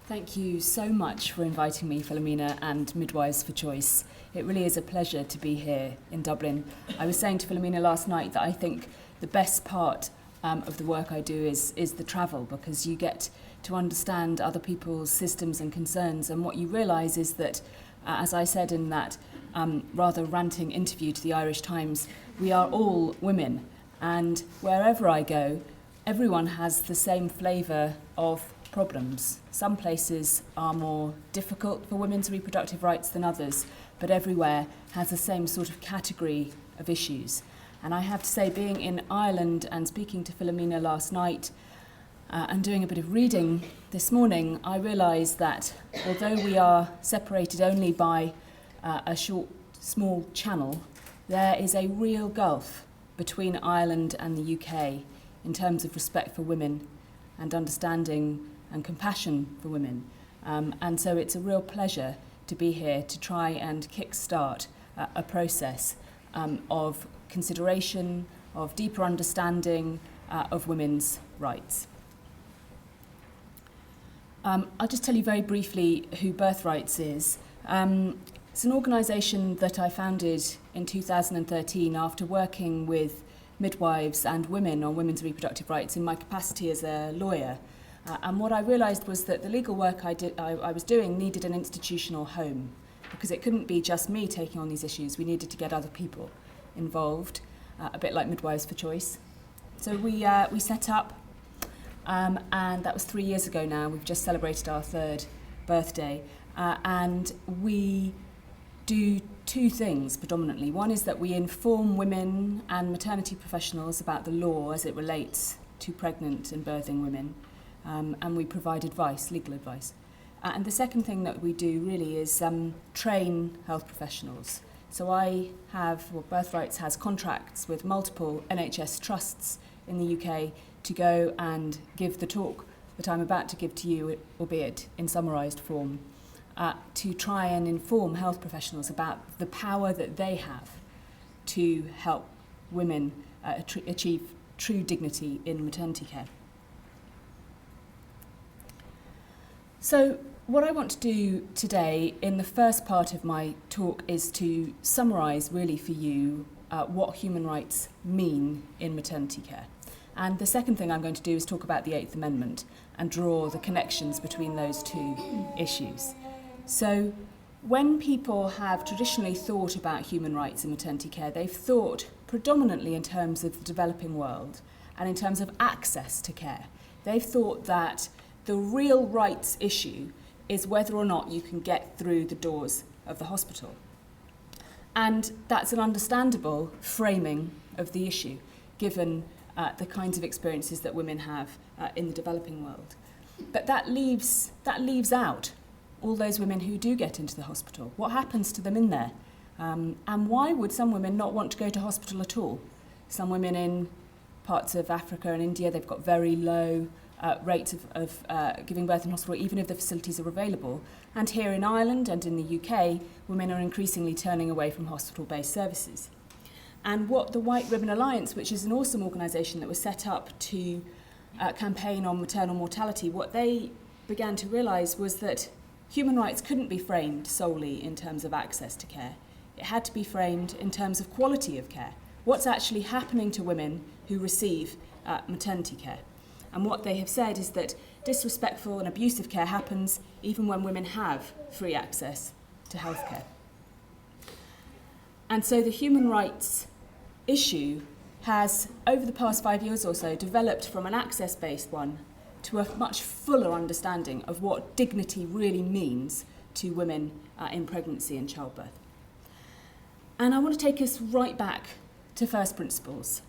Thank you so much for inviting me, Philomena, and Midwives For Choice. It really is a pleasure to be here in Dublin. I was saying to Philomena last night that I think the best part of the work I do is the travel, because you get to understand other people's systems and concerns, and what you realise is that, as I said in that rather ranting interview to the Irish Times, we are all women, and wherever I go, everyone has the same flavour of problems. Some places are more difficult for women's reproductive rights than others, but everywhere has the same sort of category of issues. And I have to say, being in Ireland and speaking to Philomena last night and doing a bit of reading this morning, I realised that although we are separated only by a short, small channel, there is a real gulf between Ireland and the UK in terms of respect for women and understanding and compassion for women. And so it's a real pleasure to be here to try and kickstart a process of consideration, of deeper understanding of women's rights. I'll just tell you very briefly who Birthrights is. It's an organisation that I founded in 2013 after working with midwives and women on women's reproductive rights in my capacity as a lawyer. And what I realised was that the legal work I was doing needed an institutional home, because it couldn't be just me taking on these issues. We needed to get other people involved, a bit like Midwives For Choice. So we set up, and that was 3 years ago now. We've just celebrated our 3rd birthday, and we do two things predominantly. One is that we inform women and maternity professionals about the law as it relates to pregnant and birthing women. And we provide advice, legal advice. And the second thing that we do really is train health professionals. So Birthrights has contracts with multiple NHS trusts in the UK to go and give the talk that I'm about to give to you, albeit in summarised form, to try and inform health professionals about the power that they have to help women achieve true dignity in maternity care. So what I want to do today in the first part of my talk is to summarise really for you what human rights mean in maternity care. And the second thing I'm going to do is talk about the 8th Amendment and draw the connections between those two issues. So when people have traditionally thought about human rights in maternity care, they've thought predominantly in terms of the developing world and in terms of access to care. They've thought that the real rights issue is whether or not you can get through the doors of the hospital. And that's an understandable framing of the issue, given the kinds of experiences that women have in the developing world. But that leaves out all those women who do get into the hospital. What happens to them in there? And why would some women not want to go to hospital at all? Some women in parts of Africa and India, they've got very low rates of giving birth in hospital, even if the facilities are available. And here in Ireland and in the UK, women are increasingly turning away from hospital-based services. And what the White Ribbon Alliance, which is an awesome organisation that was set up to campaign on maternal mortality, what they began to realise was that human rights couldn't be framed solely in terms of access to care. It had to be framed in terms of quality of care. What's actually happening to women who receive maternity care? And what they have said is that disrespectful and abusive care happens even when women have free access to healthcare. And so the human rights issue has, over the past 5 years or so, developed from an access-based one to a much fuller understanding of what dignity really means to women in pregnancy and childbirth. And I want to take us right back to first principles.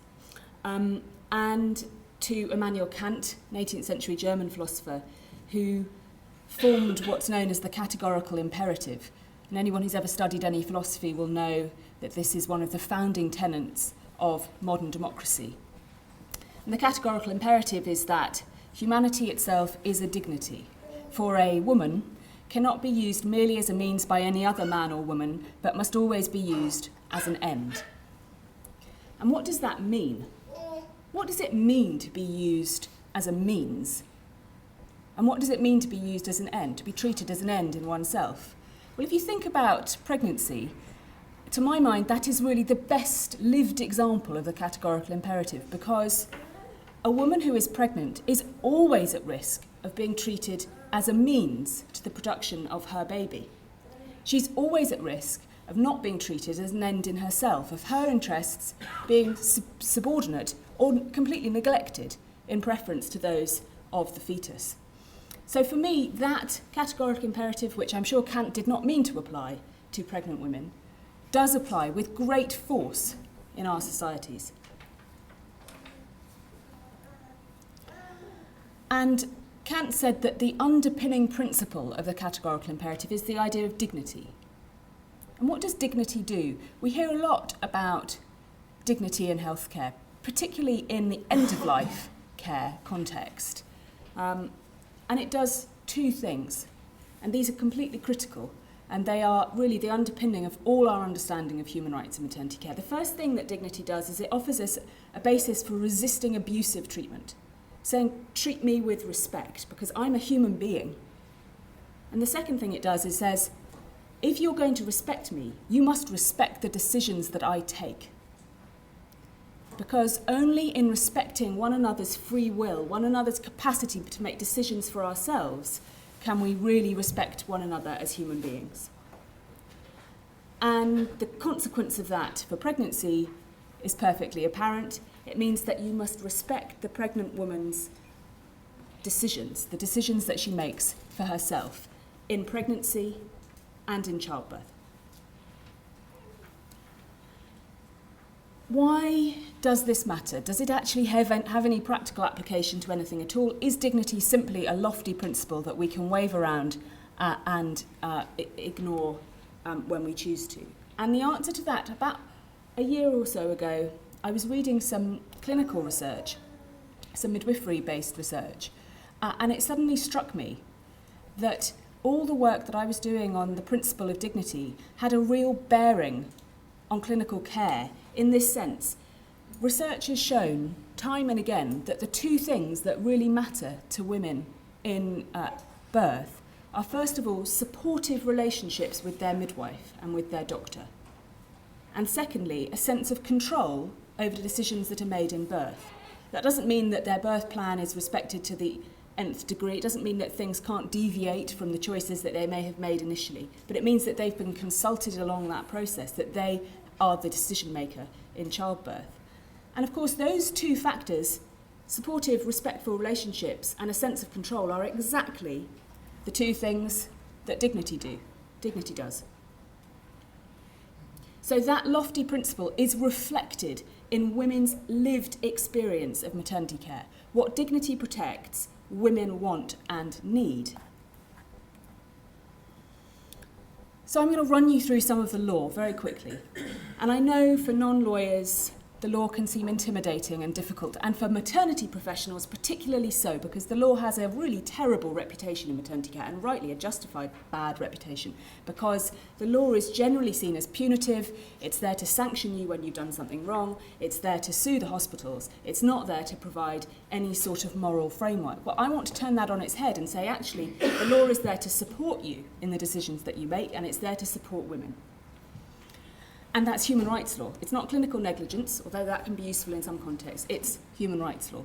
And to Immanuel Kant, an 18th century German philosopher, who formed what's known as the categorical imperative. And anyone who's ever studied any philosophy will know that this is one of the founding tenets of modern democracy. And the categorical imperative is that humanity itself is a dignity. For a woman cannot be used merely as a means by any other man or woman, but must always be used as an end. And what does that mean? What does it mean to be used as a means? And what does it mean to be used as an end, to be treated as an end in oneself? Well, if you think about pregnancy, to my mind, that is really the best lived example of the categorical imperative, because a woman who is pregnant is always at risk of being treated as a means to the production of her baby. She's always at risk of not being treated as an end in herself, of her interests being subordinate or completely neglected in preference to those of the fetus. So for me, that categorical imperative, which I'm sure Kant did not mean to apply to pregnant women, does apply with great force in our societies. And Kant said that the underpinning principle of the categorical imperative is the idea of dignity. And what does dignity do? We hear a lot about dignity in healthcare, particularly in the end-of-life care context. And it does two things, and these are completely critical, and they are really the underpinning of all our understanding of human rights in maternity care. The first thing that dignity does is it offers us a basis for resisting abusive treatment, saying, treat me with respect, because I'm a human being. And the second thing it does is says, if you're going to respect me, you must respect the decisions that I take. Because only in respecting one another's free will, one another's capacity to make decisions for ourselves, can we really respect one another as human beings. And the consequence of that for pregnancy is perfectly apparent. It means that you must respect the pregnant woman's decisions, the decisions that she makes for herself in pregnancy and in childbirth. Why does this matter? Does it actually have any practical application to anything at all? Is dignity simply a lofty principle that we can wave around and ignore when we choose to? And the answer to that, about a year or so ago, I was reading some clinical research, some midwifery-based research, and it suddenly struck me that all the work that I was doing on the principle of dignity had a real bearing on clinical care. In this sense, research has shown time and again that the two things that really matter to women in birth are, first of all, supportive relationships with their midwife and with their doctor. And secondly, a sense of control over the decisions that are made in birth. That doesn't mean that their birth plan is respected to the nth degree. It doesn't mean that things can't deviate from the choices that they may have made initially, but it means that they've been consulted along that process, that they are the decision maker in childbirth. And of course, those two factors, supportive, respectful relationships and a sense of control, are exactly the two things that dignity does. So that lofty principle is reflected in women's lived experience of maternity care. What dignity protects, women want and need. So I'm going to run you through some of the law very quickly. And I know for non-lawyers, the law can seem intimidating and difficult, and for maternity professionals particularly so, because the law has a really terrible reputation in maternity care, and rightly a justified bad reputation, because the law is generally seen as punitive. It's there to sanction you when you've done something wrong. It's there to sue the hospitals. It's not there to provide any sort of moral framework. Well, I want to turn that on its head and say, actually, the law is there to support you in the decisions that you make, and it's there to support women. And that's human rights law. It's not clinical negligence, although that can be useful in some contexts. It's human rights law.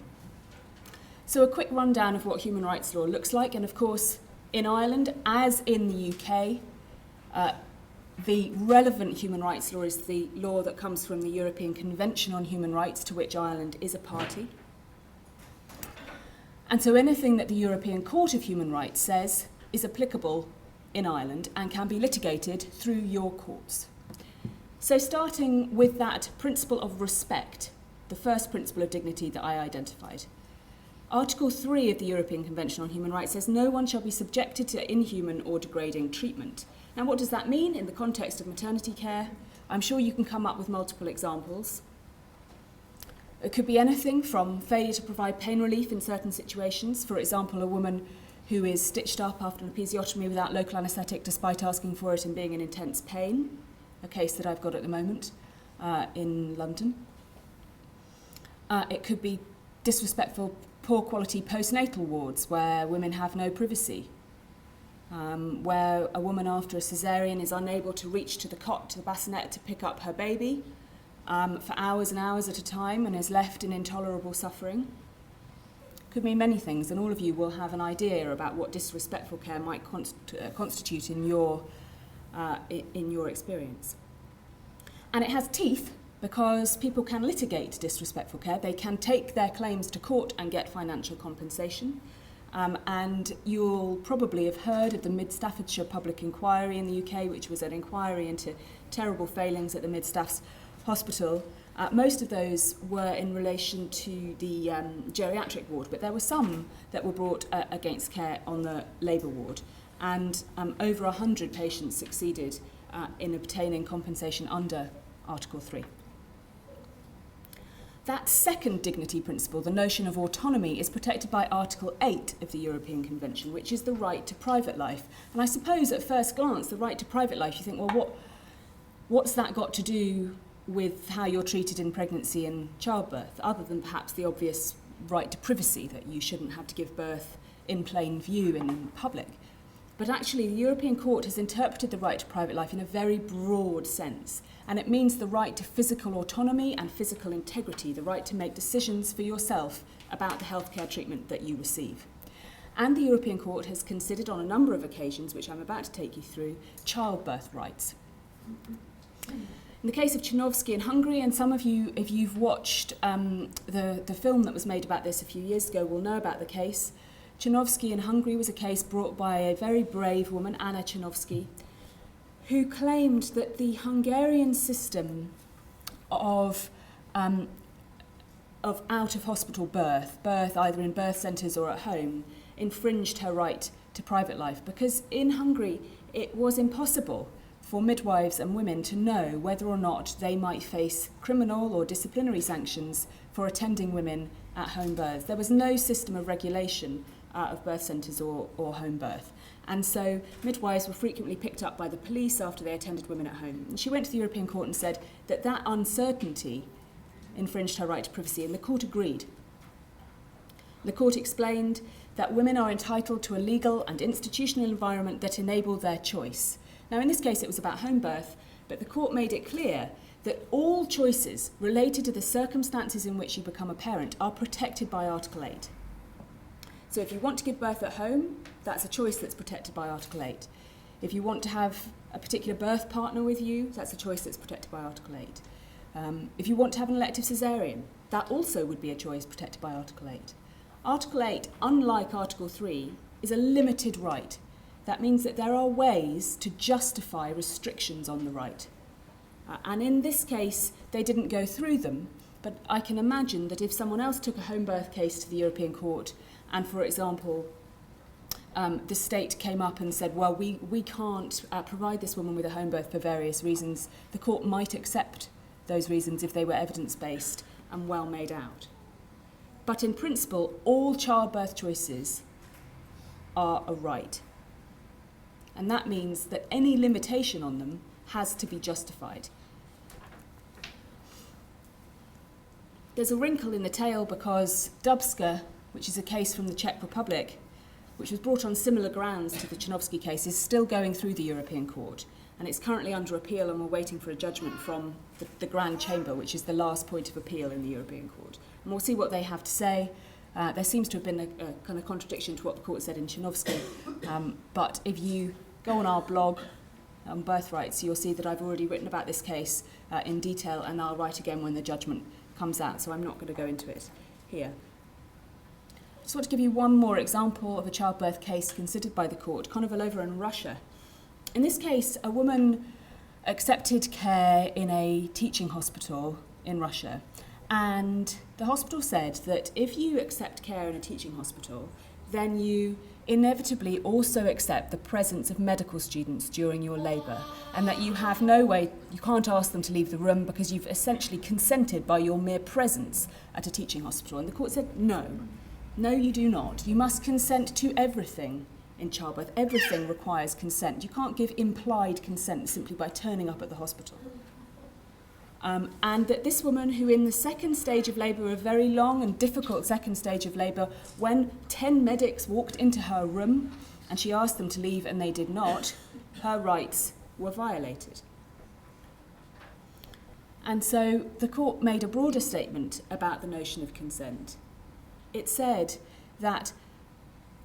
So a quick rundown of what human rights law looks like. And of course, in Ireland, as in the UK, the relevant human rights law is the law that comes from the European Convention on Human Rights, to which Ireland is a party. And so anything that the European Court of Human Rights says is applicable in Ireland and can be litigated through your courts. So starting with that principle of respect, the first principle of dignity that I identified. Article 3 of the European Convention on Human Rights says no one shall be subjected to inhuman or degrading treatment. Now what does that mean in the context of maternity care? I'm sure you can come up with multiple examples. It could be anything from failure to provide pain relief in certain situations. For example, a woman who is stitched up after an episiotomy without local anaesthetic despite asking for it and being in intense pain. A case that I've got at the moment in London. It could be disrespectful poor quality postnatal wards where women have no privacy, where a woman after a Caesarean is unable to reach to the cot, to the bassinet to pick up her baby for hours and hours at a time and is left in intolerable suffering. Could mean many things, and all of you will have an idea about what disrespectful care might constitute in your experience. And it has teeth because people can litigate disrespectful care. They can take their claims to court and get financial compensation. And you'll probably have heard of the Mid Staffordshire Public Inquiry in the UK, which was an inquiry into terrible failings at the Mid Staffs Hospital. Most of those were in relation to the geriatric ward, but there were some that were brought against care on the labour ward. And over 100 patients succeeded in obtaining compensation under Article 3. That second dignity principle, the notion of autonomy, is protected by Article 8 of the European Convention, which is the right to private life. And I suppose at first glance, the right to private life, you think, well, what's that got to do with how you're treated in pregnancy and childbirth, other than perhaps the obvious right to privacy, that you shouldn't have to give birth in plain view in public. But actually, the European Court has interpreted the right to private life in a very broad sense, and it means the right to physical autonomy and physical integrity, the right to make decisions for yourself about the healthcare treatment that you receive. And the European Court has considered on a number of occasions, which I'm about to take you through, childbirth rights. In the case of Chinovsky in Hungary, and some of you, if you've watched the film that was made about this a few years ago, will know about the case. Chinovsky in Hungary was a case brought by a very brave woman, Anna Chinovsky, who claimed that the Hungarian system of out-of-hospital birth either in birth centres or at home, infringed her right to private life, because in Hungary it was impossible for midwives and women to know whether or not they might face criminal or disciplinary sanctions for attending women at home births. There was no system of regulation of birth centres or home birth. And so midwives were frequently picked up by the police after they attended women at home. And she went to the European Court and said that that uncertainty infringed her right to privacy, and the court agreed. The court explained that women are entitled to a legal and institutional environment that enable their choice. Now, in this case, it was about home birth, but the court made it clear that all choices related to the circumstances in which you become a parent are protected by Article 8. So if you want to give birth at home, that's a choice that's protected by Article 8. If you want to have a particular birth partner with you, that's a choice that's protected by Article 8. If you want to have an elective Caesarean, that also would be a choice protected by Article 8. Article 8, unlike Article 3, is a limited right. That means that there are ways to justify restrictions on the right. And in this case, they didn't go through them, but I can imagine that if someone else took a home birth case to the European Court and, for example, the state came up and said, well, we can't provide this woman with a home birth for various reasons, the court might accept those reasons if they were evidence-based and well made out. But in principle, all childbirth choices are a right. And that means that any limitation on them has to be justified. There's a wrinkle in the tale because Dubska, which is a case from the Czech Republic, which was brought on similar grounds to the Chinovsky case, is still going through the European Court. And it's currently under appeal, and we're waiting for a judgment from the Grand Chamber, which is the last point of appeal in the European Court. And we'll see what they have to say. There seems to have been a kind of contradiction to what the court said in Chinovsky. But if you go on our blog on Birthrights, you'll see that I've already written about this case in detail, and I'll write again when the judgment comes out, so I'm not going to go into it here. I just want to give you one more example of a childbirth case considered by the court, Konovalova in Russia. In this case, a woman accepted care in a teaching hospital in Russia, and the hospital said that if you accept care in a teaching hospital, then you inevitably also accept the presence of medical students during your labour, and that you have no way, you can't ask them to leave the room because you've essentially consented by your mere presence at a teaching hospital. And the court said, no, you do not. You must consent to everything in childbirth. Everything requires consent. You can't give implied consent simply by turning up at the hospital. And that this woman, who in the second stage of labour, a very long and difficult second stage of labour, when 10 medics walked into her room and she asked them to leave and they did not, her rights were violated. And so the court made a broader statement about the notion of consent. It said that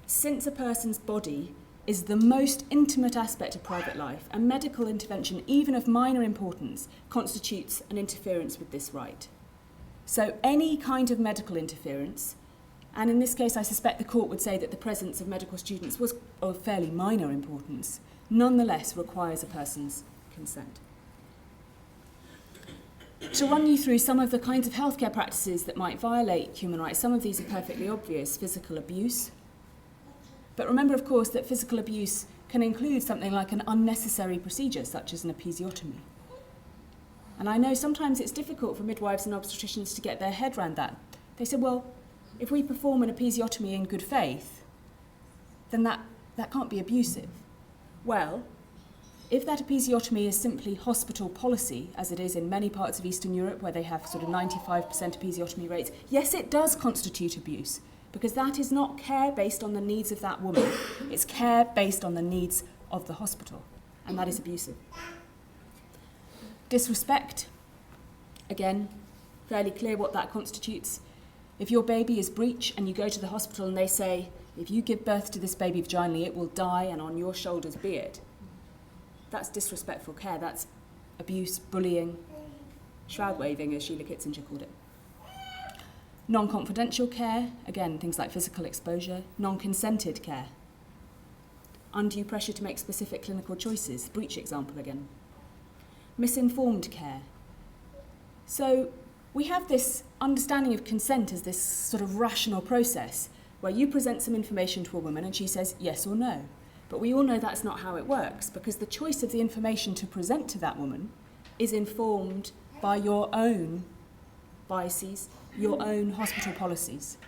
since a person's body is the most intimate aspect of private life, a medical intervention, even of minor importance, constitutes an interference with this right. So any kind of medical interference, and in this case I suspect the court would say that the presence of medical students was of fairly minor importance, nonetheless requires a person's consent. To run you through some of the kinds of healthcare practices that might violate human rights, some of these are perfectly obvious. Physical abuse. But remember, of course, that physical abuse can include something like an unnecessary procedure, such as an episiotomy. And I know sometimes it's difficult for midwives and obstetricians to get their head around that. They say, well, if we perform an episiotomy in good faith, then that can't be abusive. Well, if that episiotomy is simply hospital policy, as it is in many parts of Eastern Europe where they have sort of 95% episiotomy rates, yes, it does constitute abuse, because that is not care based on the needs of that woman. It's care based on the needs of the hospital, and that is abusive. Disrespect, again, fairly clear what that constitutes. If your baby is breech and you go to the hospital and they say, if you give birth to this baby vaginally, it will die and on your shoulders be it. That's disrespectful care. That's abuse, bullying, shroud waving, as Sheila Kitzinger called it. Non-confidential care, again, things like physical exposure. Non-consented care. Undue pressure to make specific clinical choices, breech example again. Misinformed care. So we have this understanding of consent as this sort of rational process where you present some information to a woman and she says yes or no. But we all know that's not how it works, because the choice of the information to present to that woman is informed by your own biases, your own hospital policies.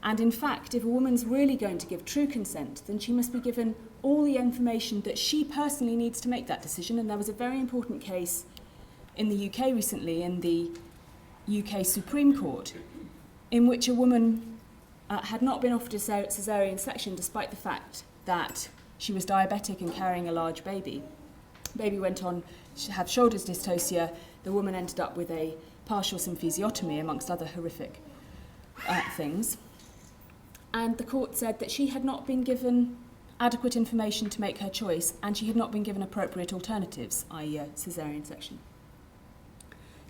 And in fact, if a woman's really going to give true consent, then she must be given all the information that she personally needs to make that decision. And there was a very important case in the UK recently, in the UK Supreme Court, in which a woman had not been offered a Caesarean section despite the fact that she was diabetic and carrying a large baby. The baby went on to have shoulders dystocia. The woman ended up with a partial symphysiotomy, amongst other horrific things. And the court said that she had not been given adequate information to make her choice, and she had not been given appropriate alternatives, i.e. a Caesarean section.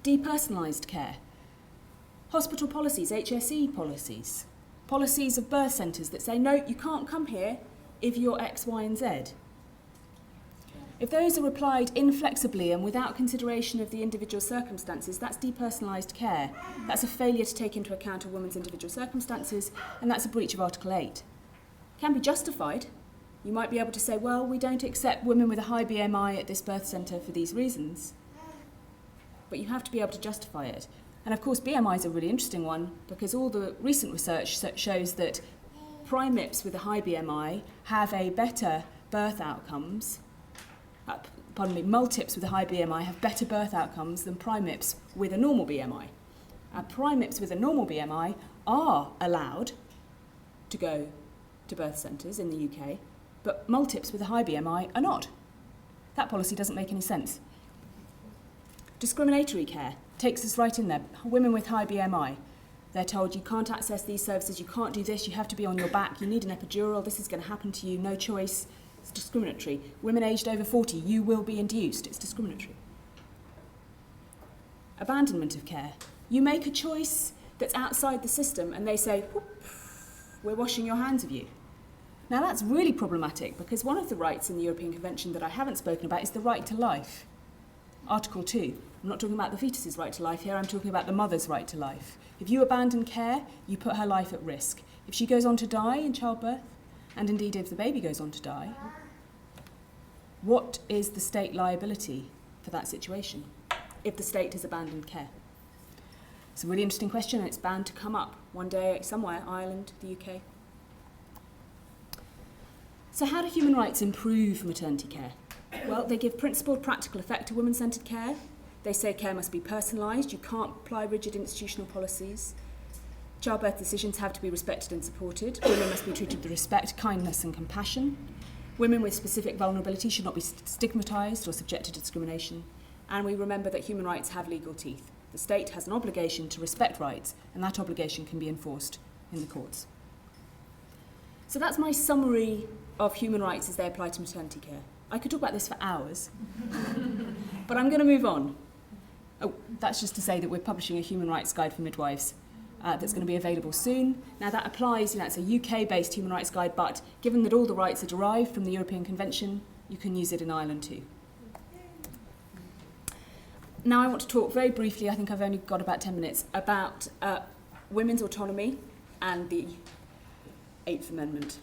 Depersonalised care. Hospital policies, HSE policies. Policies of birth centres that say, no, you can't come here if you're X, Y, and Z. If those are applied inflexibly and without consideration of the individual circumstances, that's depersonalised care. That's a failure to take into account a woman's individual circumstances, and that's a breach of Article 8. It can be justified. You might be able to say, well, we don't accept women with a high BMI at this birth centre for these reasons. But you have to be able to justify it. And of course, BMI is a really interesting one, because all the recent research shows that primates with a high BMI have a better birth outcomes. Multips with a high BMI have better birth outcomes than primates with a normal BMI. Primates with a normal BMI are allowed to go to birth centres in the UK, but multips with a high BMI are not. That policy doesn't make any sense. Discriminatory care takes us right in there. Women with high BMI, they're told you can't access these services, you can't do this, you have to be on your back, you need an epidural, this is going to happen to you, no choice. It's discriminatory. Women aged over 40, you will be induced. It's discriminatory. Abandonment of care. You make a choice that's outside the system and they say, we're washing your hands of you. Now that's really problematic, because one of the rights in the European Convention that I haven't spoken about is the right to life. Article 2. I'm not talking about the fetus's right to life here, I'm talking about the mother's right to life. If you abandon care, you put her life at risk. If she goes on to die in childbirth, and indeed if the baby goes on to die, what is the state liability for that situation if the state has abandoned care? It's a really interesting question, and it's bound to come up one day somewhere, Ireland, the UK. So how do human rights improve maternity care? Well, they give principled practical effect to women-centred care. They say care must be personalised. You can't apply rigid institutional policies. Childbirth decisions have to be respected and supported. Women must be treated with respect, kindness and compassion. Women with specific vulnerability should not be stigmatised or subjected to discrimination. And we remember that human rights have legal teeth. The state has an obligation to respect rights, and that obligation can be enforced in the courts. So that's my summary of human rights as they apply to maternity care. I could talk about this for hours, but I'm going to move on. Oh, that's just to say that we're publishing a human rights guide for midwives that's going to be available soon. Now that applies, it's a UK-based human rights guide, but given that all the rights are derived from the European Convention, you can use it in Ireland too. Now I want to talk very briefly, I think I've only got about 10 minutes, about women's autonomy and the 8th Amendment.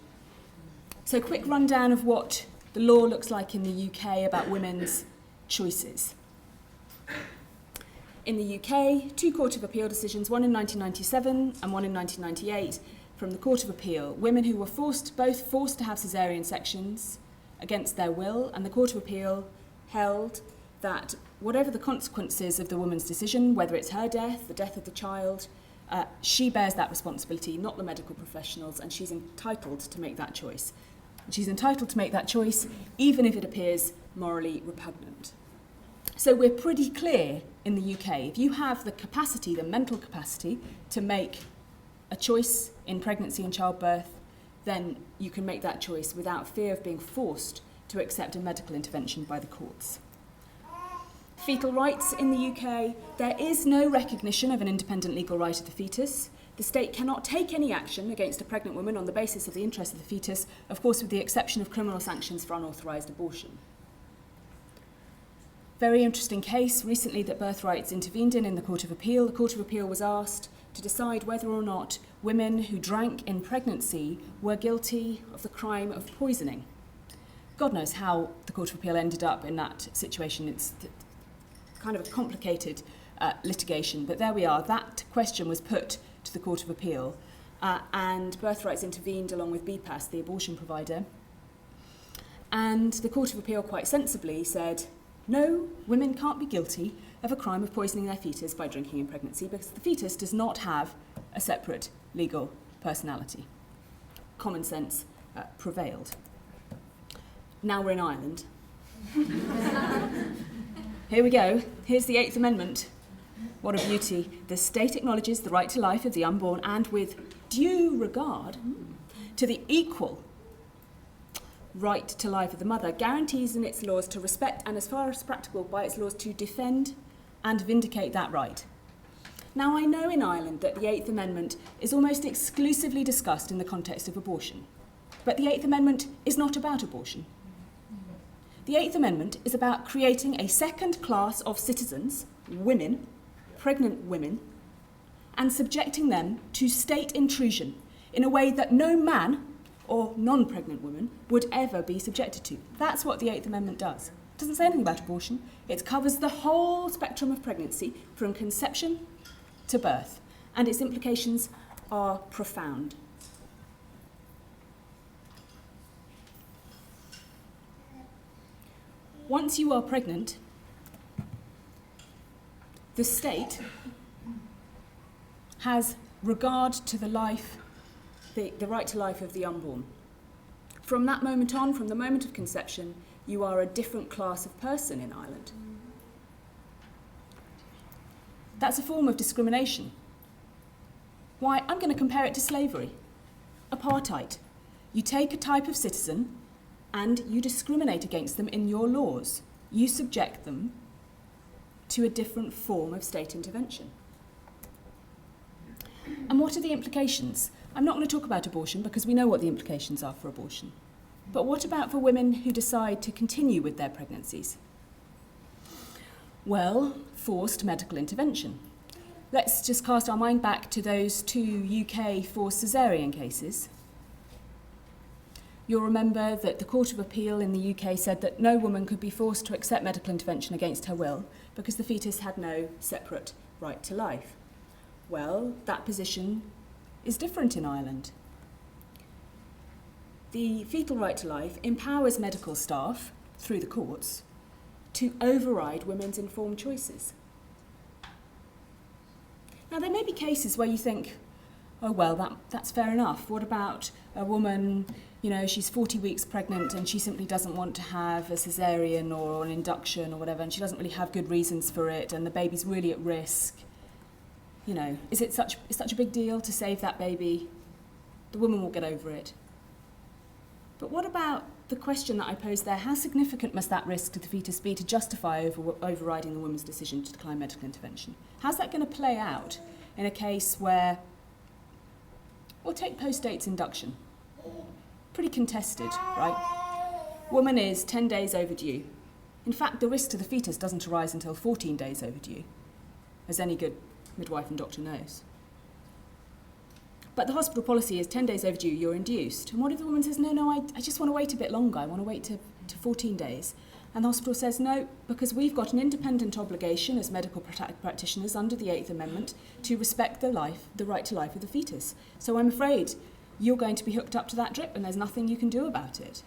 So a quick rundown of what the law looks like in the UK about women's choices. In the UK, 2 Court of Appeal decisions, one in 1997 and one in 1998, from the Court of Appeal, women who were both forced to have caesarean sections against their will, and the Court of Appeal held that whatever the consequences of the woman's decision, whether it's her death, the death of the child, she bears that responsibility, not the medical professionals, and she's entitled to make that choice. She's entitled to make that choice even if it appears morally repugnant. So we're pretty clear in the UK, if you have the capacity, the mental capacity, to make a choice in pregnancy and childbirth, then you can make that choice without fear of being forced to accept a medical intervention by the courts. Fetal rights in the UK, there is no recognition of an independent legal right of the fetus. The state cannot take any action against a pregnant woman on the basis of the interest of the fetus, of course with the exception of criminal sanctions for unauthorised abortion. Very interesting case recently that Birthrights intervened in the Court of Appeal. The Court of Appeal was asked to decide whether or not women who drank in pregnancy were guilty of the crime of poisoning. God knows how the Court of Appeal ended up in that situation. It's kind of a complicated litigation, but there we are. That question was put to the Court of Appeal, and Birthrights intervened along with BPAS, the abortion provider. And the Court of Appeal quite sensibly said, no, women can't be guilty of a crime of poisoning their fetus by drinking in pregnancy because the fetus does not have a separate legal personality. Common sense prevailed. Now we're in Ireland. Here we go. Here's the 8th Amendment. What a beauty. The state acknowledges the right to life of the unborn and with due regard to the equal right to life of the mother, guarantees in its laws to respect and as far as practical by its laws to defend and vindicate that right. Now I know in Ireland that the 8th Amendment is almost exclusively discussed in the context of abortion, but the 8th Amendment is not about abortion. The 8th Amendment is about creating a second class of citizens, women, pregnant women, and subjecting them to state intrusion in a way that no man or non-pregnant woman would ever be subjected to. That's what the 8th Amendment does. It doesn't say anything about abortion. It covers the whole spectrum of pregnancy from conception to birth, and its implications are profound. Once you are pregnant, the state has regard to the life, the right to life of the unborn. From that moment on, from the moment of conception, you are a different class of person in Ireland. That's a form of discrimination. Why? I'm going to compare it to slavery, apartheid. You take a type of citizen and you discriminate against them in your laws. You subject them to a different form of state intervention. And what are the implications? I'm not going to talk about abortion because we know what the implications are for abortion. But what about for women who decide to continue with their pregnancies? Well, forced medical intervention. Let's just cast our mind back to those 2 UK forced caesarean cases. You'll remember that the Court of Appeal in the UK said that no woman could be forced to accept medical intervention against her will because the fetus had no separate right to life. Well, that position is different in Ireland. The fetal right to life empowers medical staff, through the courts, to override women's informed choices. Now, there may be cases where you think, oh, well, that's fair enough. What about a woman, she's 40 weeks pregnant and she simply doesn't want to have a Caesarean or an induction or whatever, and she doesn't really have good reasons for it, and the baby's really at risk. Is it such a big deal to save that baby? The woman will get over it. But what about the question that I posed there? How significant must that risk to the fetus be to justify overriding the woman's decision to decline medical intervention? How's that going to play out in a case where, or take post-dates induction, pretty contested, right? Woman is 10 days overdue. In fact, the risk to the fetus doesn't arise until 14 days overdue, as any good midwife and doctor knows. But the hospital policy is 10 days overdue, you're induced. And what if the woman says, no, I just want to wait a bit longer, I want to wait to 14 days. And the hospital says, no, because we've got an independent obligation as medical practitioners under the 8th Amendment to respect the right to life of the fetus. So I'm afraid you're going to be hooked up to that drip and there's nothing you can do about it.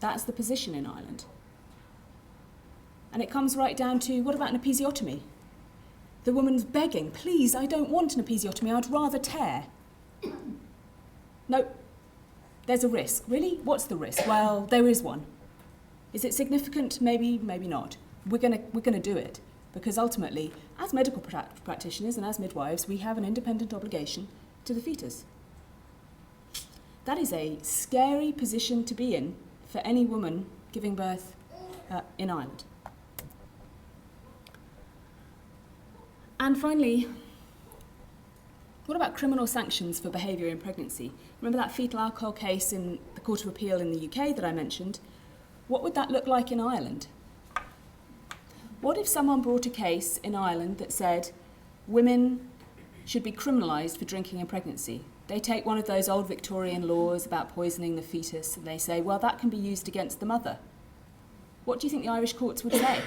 That's the position in Ireland. And it comes right down to, what about an episiotomy? The woman's begging, please, I don't want an episiotomy, I'd rather tear. No, there's a risk. Really? What's the risk? Well, there is one. Is it significant? Maybe, maybe not. We're gonna do it, because ultimately, as medical practitioners and as midwives, we have an independent obligation to the fetus. That is a scary position to be in for any woman giving birth in Ireland. And finally, what about criminal sanctions for behaviour in pregnancy? Remember that fetal alcohol case in the Court of Appeal in the UK that I mentioned? What would that look like in Ireland? What if someone brought a case in Ireland that said women should be criminalised for drinking in pregnancy? They take one of those old Victorian laws about poisoning the fetus and they say, well, that can be used against the mother. What do you think the Irish courts would say?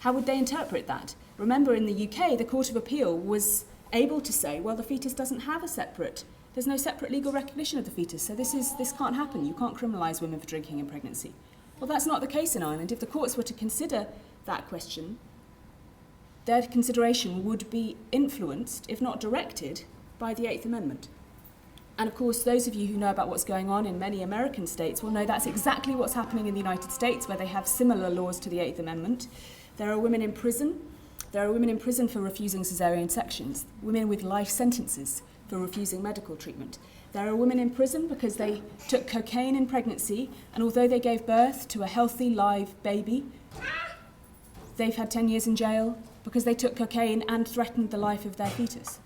How would they interpret that? Remember, in the UK, the Court of Appeal was able to say, well, the fetus doesn't have there's no separate legal recognition of the fetus, so this can't happen. You can't criminalise women for drinking in pregnancy. Well, that's not the case in Ireland. If the courts were to consider that question, their consideration would be influenced, if not directed, by the 8th Amendment. And of course, those of you who know about what's going on in many American states will know that's exactly what's happening in the United States, where they have similar laws to the 8th Amendment. There are women in prison. There are women in prison for refusing Caesarean sections, women with life sentences for refusing medical treatment. There are women in prison because they took cocaine in pregnancy, and although they gave birth to a healthy, live baby, they've had 10 years in jail because they took cocaine and threatened the life of their fetus.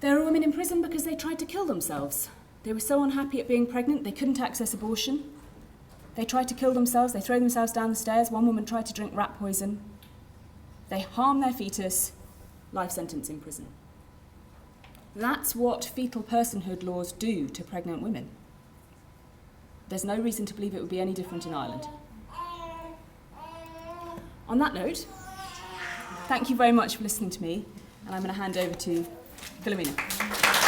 There are women in prison because they tried to kill themselves. They were so unhappy at being pregnant, they couldn't access abortion. They tried to kill themselves, they threw themselves down the stairs. One woman tried to drink rat poison. They harm their fetus, life sentence in prison. That's what fetal personhood laws do to pregnant women. There's no reason to believe it would be any different in Ireland. On that note, thank you very much for listening to me, and I'm going to hand over to Philomena.